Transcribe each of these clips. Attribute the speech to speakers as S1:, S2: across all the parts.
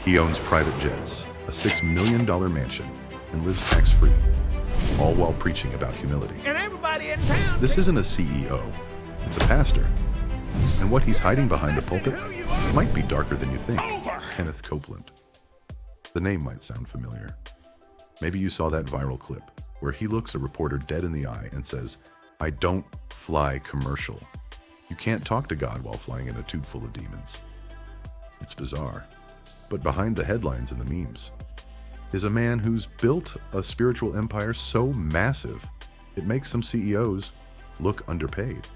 S1: He owns private jets, a $6 million mansion, and lives tax-free, all while preaching about humility.
S2: And everybody in town.
S1: This isn't a CEO, it's a pastor. And what he's hiding behind the pulpit might be darker than you think. Kenneth Copeland. The name might sound familiar. Maybe you saw that viral clip where he looks a reporter dead in the eye and says, "I don't fly commercial." You can't talk to God while flying in a tube full of demons. It's bizarre. But behind the headlines and the memes is a man who's built a spiritual empire so massive it makes some CEOs look underpaid.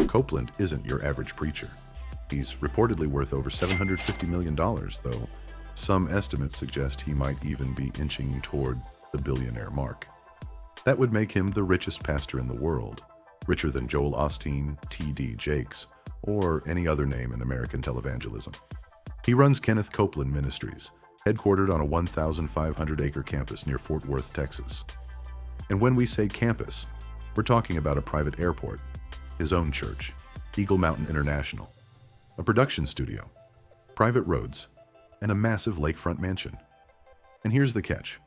S1: Copeland isn't your average preacher. He's reportedly worth over $750 million, though some estimates suggest he might even be inching toward the billionaire mark. That would make him the richest pastor in the world, richer than Joel Osteen, T.D. Jakes, or any other name in American televangelism. He runs Kenneth Copeland Ministries, headquartered on a 1,500-acre campus near Fort Worth, Texas. And when we say campus, we're talking about a private airport, his own church, Eagle Mountain International, a production studio, private roads, and a massive lakefront mansion. And here's the catch.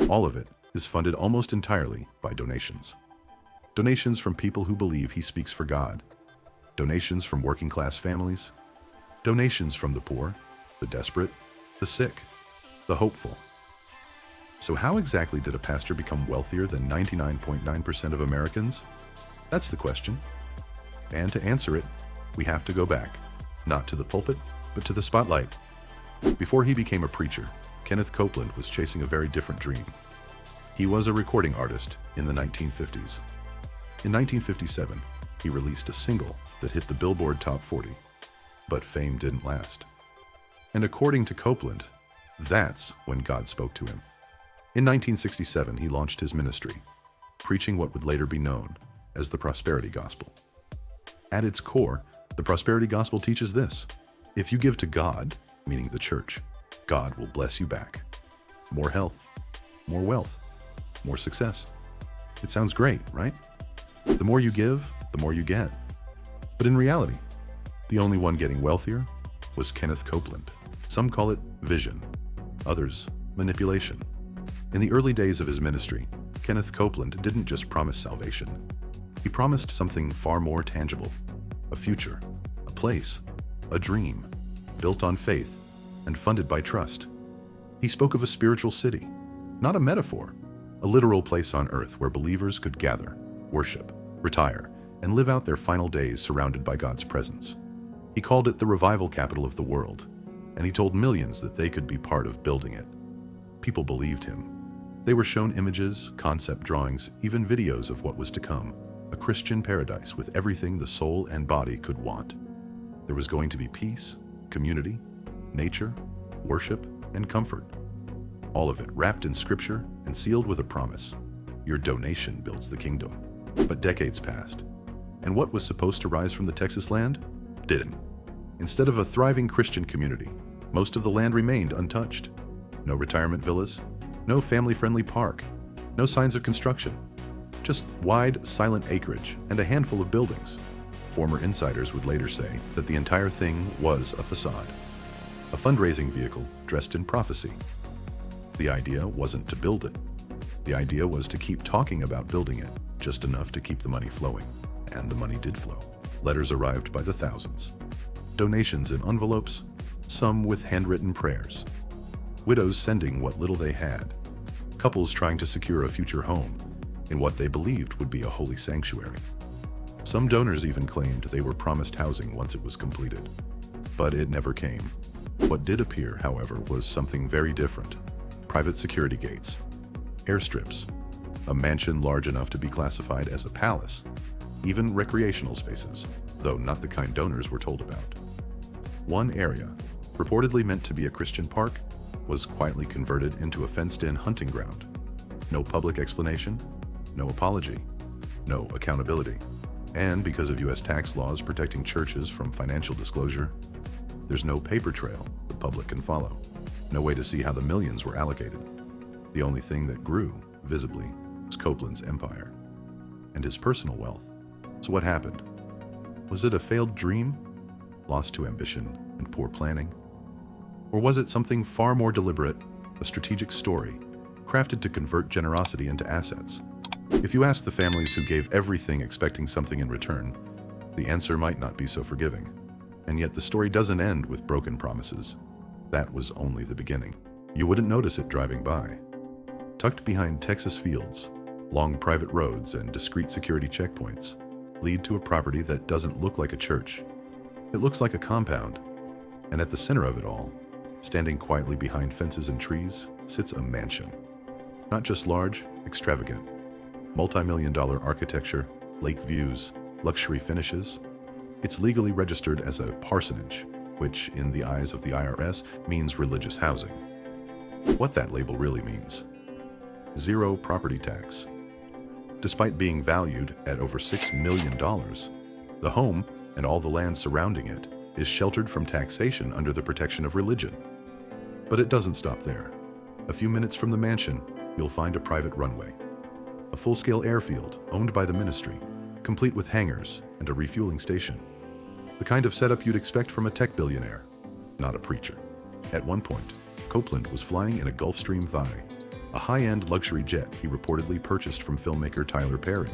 S1: All of it is funded almost entirely by donations. Donations from people who believe he speaks for God. Donations from working-class families. Donations from the poor, the desperate, the sick, the hopeful. So how exactly did a pastor become wealthier than 99.9% of Americans? That's the question. And to answer it, we have to go back, not to the pulpit, but to the spotlight. Before he became a preacher, Kenneth Copeland was chasing a very different dream. He was a recording artist in the 1950s. In 1957, he released a single that hit the Billboard Top 40, but fame didn't last. And according to Copeland, that's when God spoke to him. In 1967, he launched his ministry, preaching what would later be known as the prosperity gospel. At its core, the prosperity gospel teaches this: if you give to God, meaning the church, God will bless you back. More health, more wealth, more success. It sounds great, right? The more you give, the more you get. But in reality, the only one getting wealthier was Kenneth Copeland. Some call it vision, others manipulation. In the early days of his ministry, Kenneth Copeland didn't just promise salvation. He promised something far more tangible: a future, a place, a dream, built on faith and funded by trust. He spoke of a spiritual city, not a metaphor, a literal place on earth where believers could gather, worship, retire, and live out their final days surrounded by God's presence. He called it the revival capital of the world, and he told millions that they could be part of building it. People believed him. They were shown images, concept drawings, even videos of what was to come: a Christian paradise with everything the soul and body could want. There was going to be peace, community, nature, worship, and comfort. All of it wrapped in scripture and sealed with a promise: your donation builds the kingdom. But decades passed, and what was supposed to rise from the Texas land didn't. Instead of a thriving Christian community, most of the land remained untouched. No retirement villas, no family-friendly park, no signs of construction. Just wide, silent acreage and a handful of buildings. Former insiders would later say that the entire thing was a facade, a fundraising vehicle dressed in prophecy. The idea wasn't to build it. The idea was to keep talking about building it, just enough to keep the money flowing. And the money did flow. Letters arrived by the thousands. Donations in envelopes, some with handwritten prayers. Widows sending what little they had. Couples trying to secure a future home in what they believed would be a holy sanctuary. Some donors even claimed they were promised housing once it was completed. But it never came. What did appear, however, was something very different: private security gates, airstrips, a mansion large enough to be classified as a palace, even recreational spaces, though not the kind donors were told about. One area, purportedly meant to be a Christian park, was quietly converted into a fenced-in hunting ground. No public explanation, no apology, no accountability. And because of U.S. tax laws protecting churches from financial disclosure, there's no paper trail the public can follow. No way to see how the millions were allocated. The only thing that grew, visibly, was Copeland's empire and his personal wealth. So what happened? Was it a failed dream? Lost to ambition and poor planning? Or was it something far more deliberate, a strategic story, crafted to convert generosity into assets? If you ask the families who gave everything expecting something in return, the answer might not be so forgiving. And yet the story doesn't end with broken promises. That was only the beginning. You wouldn't notice it driving by. Tucked behind Texas fields, long private roads and discreet security checkpoints lead to a property that doesn't look like a church. It looks like a compound, and at the center of it all, standing quietly behind fences and trees, sits a mansion. Not just large, extravagant, multi-million-dollar architecture, lake views, luxury finishes. It's legally registered as a parsonage, which, in the eyes of the IRS, means religious housing. What that label really means: zero property tax. Despite being valued at over $6 million, the home and all the land surrounding it is sheltered from taxation under the protection of religion. But it doesn't stop there. A few minutes from the mansion, you'll find a private runway, a full-scale airfield owned by the ministry, complete with hangars and a refueling station. The kind of setup you'd expect from a tech billionaire, not a preacher. At one point, Copeland was flying in a Gulfstream Vi, a high-end luxury jet he reportedly purchased from filmmaker Tyler Perry.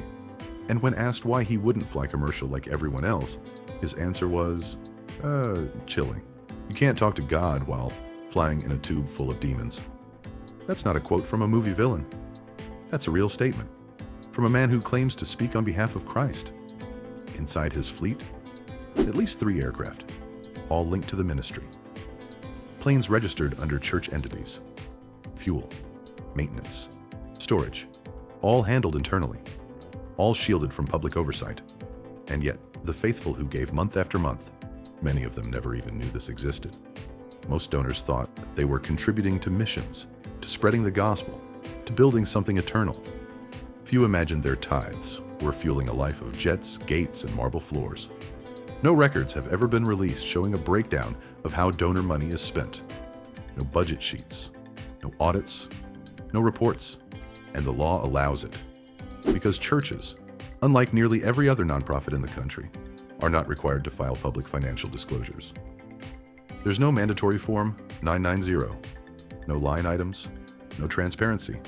S1: And when asked why he wouldn't fly commercial like everyone else, his answer was, chilling. You can't talk to God while flying in a tube full of demons. That's not a quote from a movie villain. That's a real statement from a man who claims to speak on behalf of Christ. Inside his fleet, at least 3 aircraft, all linked to the ministry. Planes registered under church entities. Fuel, maintenance, storage, all handled internally, all shielded from public oversight. And yet, the faithful who gave month after month, many of them never even knew this existed. Most donors thought they were contributing to missions, to spreading the gospel, to building something eternal. Few imagined their tithes were fueling a life of jets, gates, and marble floors. No records have ever been released showing a breakdown of how donor money is spent. No budget sheets, no audits, no reports, and the law allows it. Because churches, unlike nearly every other nonprofit in the country, are not required to file public financial disclosures. There's no mandatory Form 990, no line items, no transparency.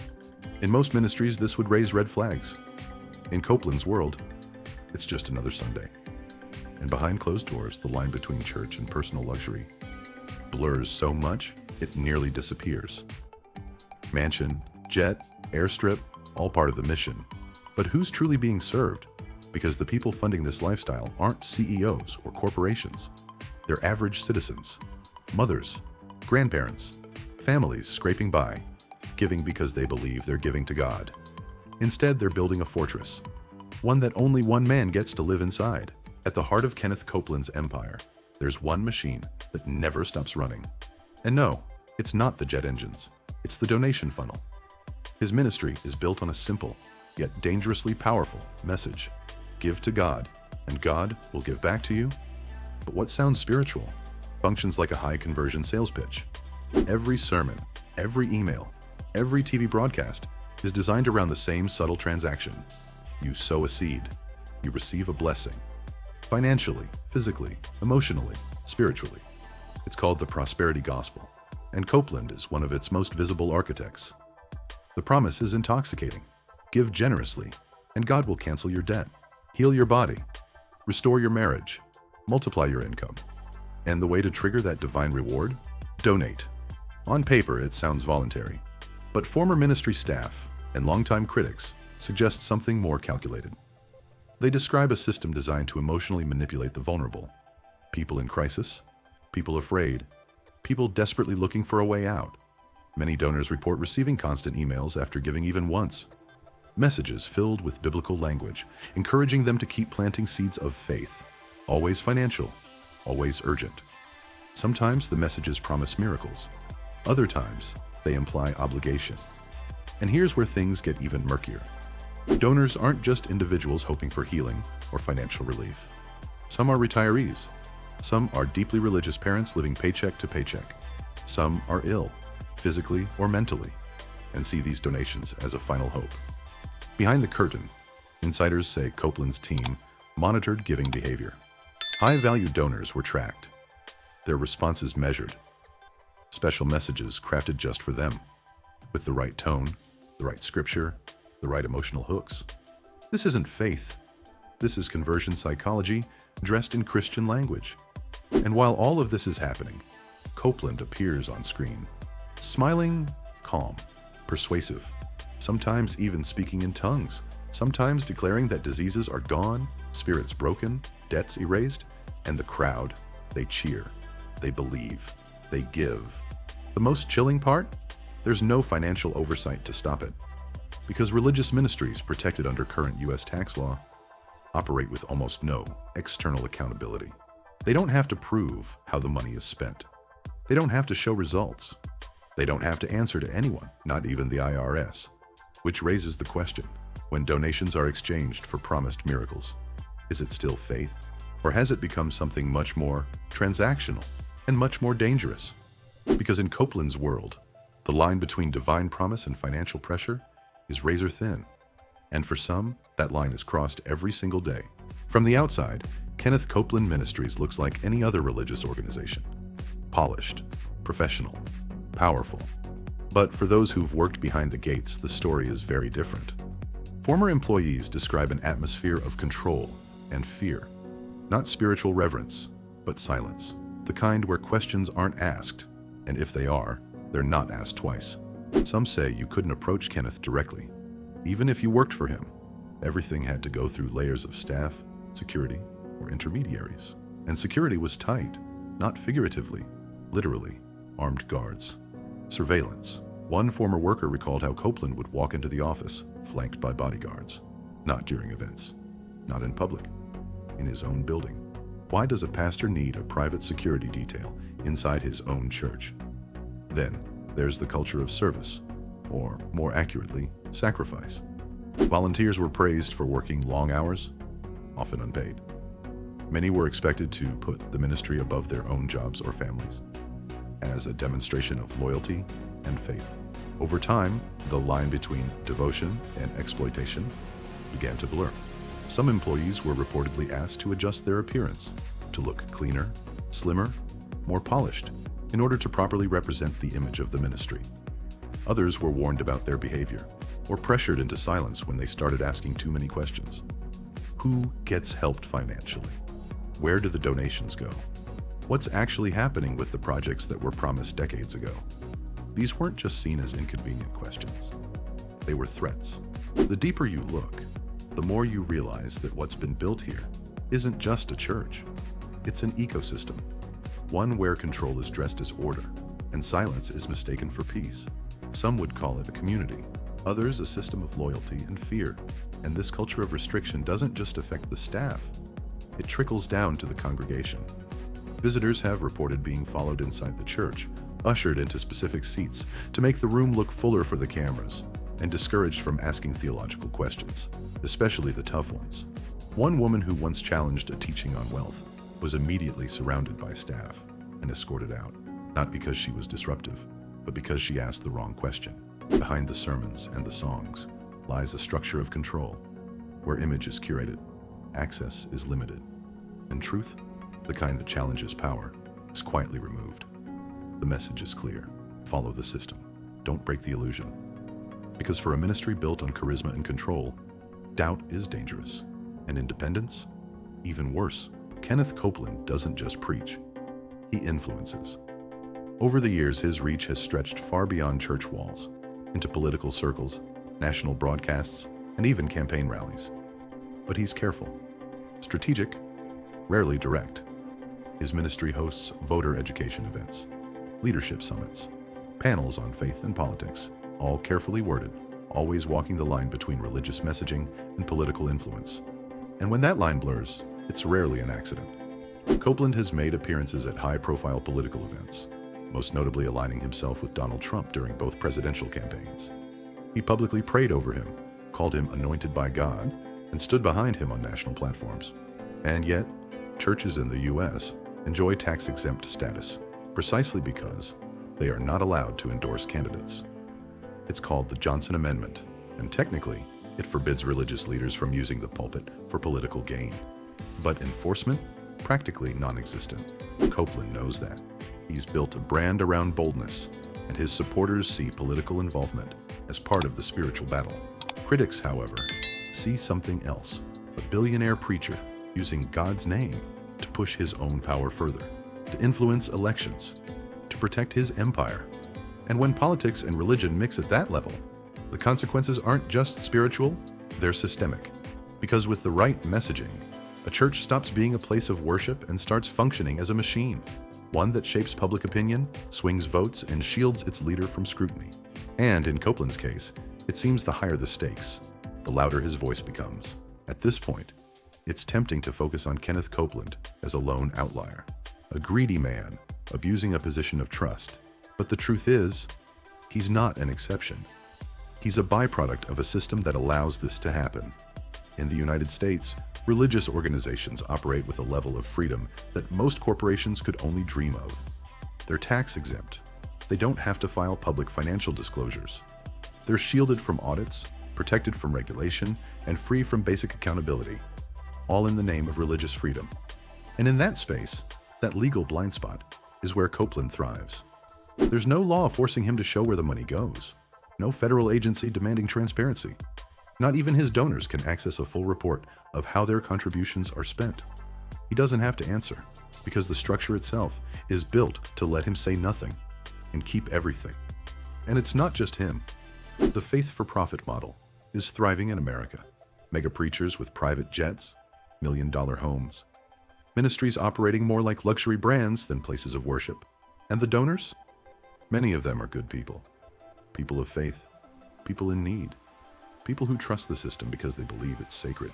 S1: In most ministries, this would raise red flags. In Copeland's world, it's just another Sunday. And behind closed doors, the line between church and personal luxury blurs so much, it nearly disappears. Mansion, jet, airstrip, all part of the mission. But who's truly being served? Because the people funding this lifestyle aren't CEOs or corporations. They're average citizens, mothers, grandparents, families scraping by, giving because they believe they're giving to God. Instead, they're building a fortress, one that only one man gets to live inside. At the heart of Kenneth Copeland's empire, there's one machine that never stops running. And no, it's not the jet engines, it's the donation funnel. His ministry is built on a simple, yet dangerously powerful message. Give to God, and God will give back to you. But what sounds spiritual functions like a high-conversion sales pitch. Every sermon, every email, every TV broadcast is designed around the same subtle transaction. You sow a seed, you receive a blessing. Financially, physically, emotionally, spiritually. It's called the prosperity gospel, and Copeland is one of its most visible architects. The promise is intoxicating. Give generously, and God will cancel your debt, heal your body, restore your marriage, multiply your income. And the way to trigger that divine reward? Donate. On paper, it sounds voluntary, but former ministry staff and longtime critics suggest something more calculated. They describe a system designed to emotionally manipulate the vulnerable. People in crisis, people afraid, people desperately looking for a way out. Many donors report receiving constant emails after giving even once. Messages filled with biblical language, encouraging them to keep planting seeds of faith. Always financial, always urgent. Sometimes the messages promise miracles. Other times, they imply obligation. And here's where things get even murkier. Donors aren't just individuals hoping for healing or financial relief. Some are retirees. Some are deeply religious parents living paycheck to paycheck. Some are ill, physically or mentally, and see these donations as a final hope. Behind the curtain, insiders say Copeland's team monitored giving behavior. High-value donors were tracked, their responses measured. special messages crafted just for them, with the right tone, the right scripture, the right emotional hooks. This isn't faith. This is conversion psychology dressed in Christian language. And while all of this is happening, Copeland appears on screen, smiling, calm, persuasive, sometimes even speaking in tongues, sometimes declaring that diseases are gone, spirits broken, debts erased, and the crowd, they cheer, they believe, they give. The most chilling part? There's no financial oversight to stop it, because religious ministries protected under current U.S. tax law operate with almost no external accountability. They don't have to prove how the money is spent. They don't have to show results. They don't have to answer to anyone, not even the IRS. Which raises the question, when donations are exchanged for promised miracles, is it still faith? Or has it become something much more transactional and much more dangerous? Because in Copeland's world, the line between divine promise and financial pressure is razor thin. And for some, that line is crossed every single day. From the outside, Kenneth Copeland Ministries looks like any other religious organization. Polished, professional, powerful. But for those who've worked behind the gates, the story is very different. Former employees describe an atmosphere of control and fear. Not spiritual reverence, but silence. The kind where questions aren't asked, and if they are, they're not asked twice. Some say you couldn't approach Kenneth directly. Even if you worked for him, everything had to go through layers of staff, security, or intermediaries. And security was tight, not figuratively, literally, armed guards. Surveillance. One former worker recalled how Copeland would walk into the office, flanked by bodyguards. Not during events. Not in public. In his own building. Why does a pastor need a private security detail inside his own church? Then, there's the culture of service, or more accurately, sacrifice. Volunteers were praised for working long hours, often unpaid. Many were expected to put the ministry above their own jobs or families, as a demonstration of loyalty and faith. Over time, the line between devotion and exploitation began to blur. Some employees were reportedly asked to adjust their appearance, to look cleaner, slimmer, more polished, in order to properly represent the image of the ministry. Others were warned about their behavior, or pressured into silence when they started asking too many questions. Who gets helped financially? Where do the donations go? What's actually happening with the projects that were promised decades ago? These weren't just seen as inconvenient questions. They were threats. The deeper you look, the more you realize that what's been built here isn't just a church. It's an ecosystem, one where control is dressed as order, and silence is mistaken for peace. Some would call it a community, others a system of loyalty and fear. And this culture of restriction doesn't just affect the staff, it trickles down to the congregation. Visitors have reported being followed inside the church, ushered into specific seats to make the room look fuller for the cameras, and discouraged from asking theological questions, especially the tough ones. One woman who once challenged a teaching on wealth was immediately surrounded by staff and escorted out, not because she was disruptive, but because she asked the wrong question. Behind the sermons and the songs lies a structure of control, where image is curated, access is limited, and truth, the kind that challenges power, is quietly removed. The message is clear. Follow the system. Don't break the illusion. Because for a ministry built on charisma and control, doubt is dangerous. And independence, even worse. Kenneth Copeland doesn't just preach. He influences. Over the years, his reach has stretched far beyond church walls, into political circles, national broadcasts, and even campaign rallies. But he's careful, strategic, rarely direct. His ministry hosts voter education events, leadership summits, panels on faith and politics, all carefully worded, always walking the line between religious messaging and political influence. And when that line blurs, it's rarely an accident. Copeland has made appearances at high-profile political events, most notably aligning himself with Donald Trump during both presidential campaigns. He publicly prayed over him, called him anointed by God, and stood behind him on national platforms. And yet, churches in the U.S. enjoy tax-exempt status, precisely because they are not allowed to endorse candidates. It's called the Johnson Amendment, and technically, it forbids religious leaders from using the pulpit for political gain. But enforcement? Practically non-existent. Copeland knows that. He's built a brand around boldness, and his supporters see political involvement as part of the spiritual battle. Critics, however, see something else: a billionaire preacher using God's name to push his own power further, to influence elections, to protect his empire. And when politics and religion mix at that level, the consequences aren't just spiritual, they're systemic. Because with the right messaging, a church stops being a place of worship and starts functioning as a machine, one that shapes public opinion, swings votes, and shields its leader from scrutiny. And in Copeland's case, it seems the higher the stakes, the louder his voice becomes. At this point, it's tempting to focus on Kenneth Copeland as a lone outlier, a greedy man abusing a position of trust. But the truth is, he's not an exception. He's a byproduct of a system that allows this to happen. In the United States, religious organizations operate with a level of freedom that most corporations could only dream of. They're tax exempt. They don't have to file public financial disclosures. They're shielded from audits, protected from regulation, and free from basic accountability, all in the name of religious freedom. And in that space, that legal blind spot, is where Copeland thrives. There's no law forcing him to show where the money goes. No federal agency demanding transparency. Not even his donors can access a full report of how their contributions are spent. He doesn't have to answer, because the structure itself is built to let him say nothing and keep everything. And it's not just him. The faith-for-profit model is thriving in America. Mega preachers with private jets, million-dollar homes, ministries operating more like luxury brands than places of worship. And the donors? Many of them are good people. People of faith. People in need. People who trust the system because they believe it's sacred.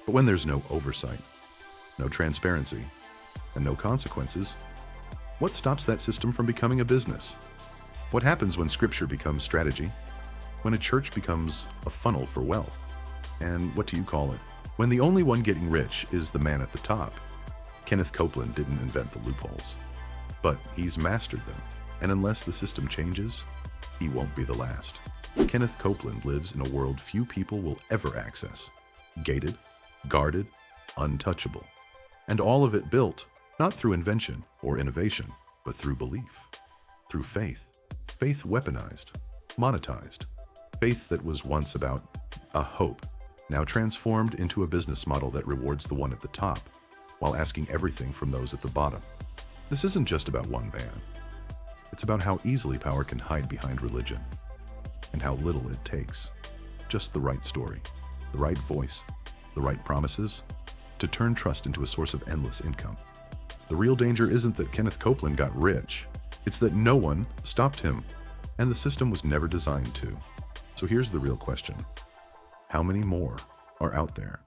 S1: But when there's no oversight, no transparency, and no consequences, what stops that system from becoming a business? What happens when scripture becomes strategy? When a church becomes a funnel for wealth? And what do you call it? When the only one getting rich is the man at the top. Kenneth Copeland didn't invent the loopholes, but he's mastered them. And unless the system changes, he won't be the last. Kenneth Copeland lives in a world few people will ever access. Gated, guarded, untouchable. And all of it built, not through invention or innovation, but through belief. Through faith. Faith weaponized, monetized. Faith that was once about a hope, now transformed into a business model that rewards the one at the top, while asking everything from those at the bottom. This isn't just about one man. It's about how easily power can hide behind religion, and how little it takes. Just the right story, the right voice, the right promises, to turn trust into a source of endless income. The real danger isn't that Kenneth Copeland got rich. It's that no one stopped him, and the system was never designed to. So here's the real question. How many more are out there?